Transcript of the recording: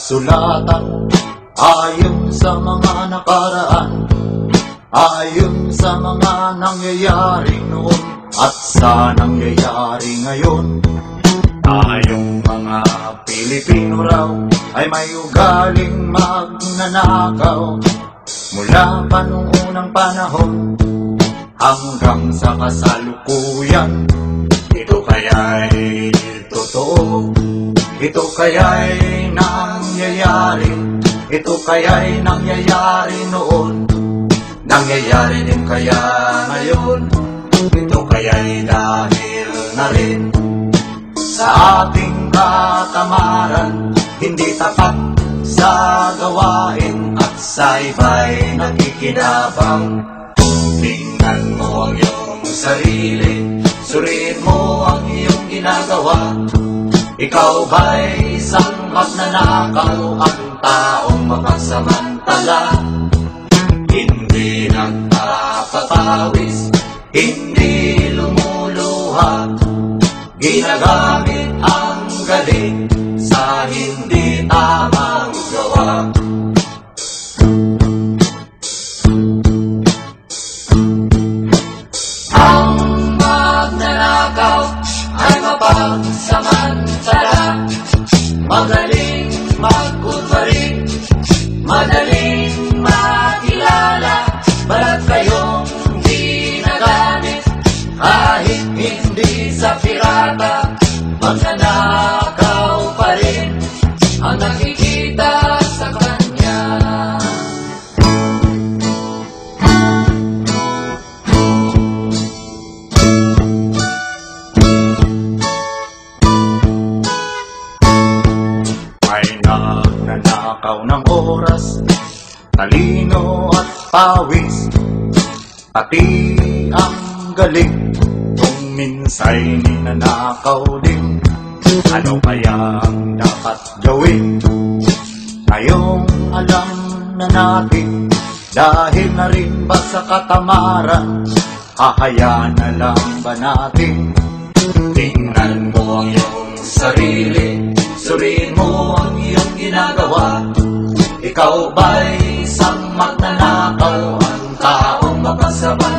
kasulatan, ayon sa mga nakaraan, ayon sa mga nangyayari noon at sa nangyayari ngayon. Tayong mga Pilipino raw ay may ugaling magnanakaw, mula pa nung unang panahon hanggang sa kasalukuyan. Ito kaya'y totoo, ito kaya'y nangyayari, ito kaya'y nangyayari noon, nangyayari din kaya ngayon. Ito kaya'y dahil na rin sa ating katamaran, hindi tapat sa gawain at sa iba'y nakikinabang. Tingnan mo ang iyong sarili, suriin mo ang iyong ginagawa. Ikaw ba'y isang magnanakaw, ang taong mapagsamantala? Hindi nagpapawis, hindi lumuluha, ginagamit ang galing sa hindi tamang gawa. Ang magnanakaw ay mapagsamantala, magaling magkunwari, madaling makilala, balat kayong ginagamit kahit hindi sa pirata. Magnanakaw pa rin ang nakikita sa kanya. May nagnanakaw ng oras, talino at pawis, pati ang galing, kung minsa'y ninanakaw din. Ano kaya ang dapat gawin? Ngayong alam na natin, dahil na rin ba sa katamaran, hahayaan na lang ba natin? Tingnan mo ang iyong sarili, suriin mo ang iyong ginagawa. Ikaw ba'y isang magnanakaw, ang taong mapagsamantala?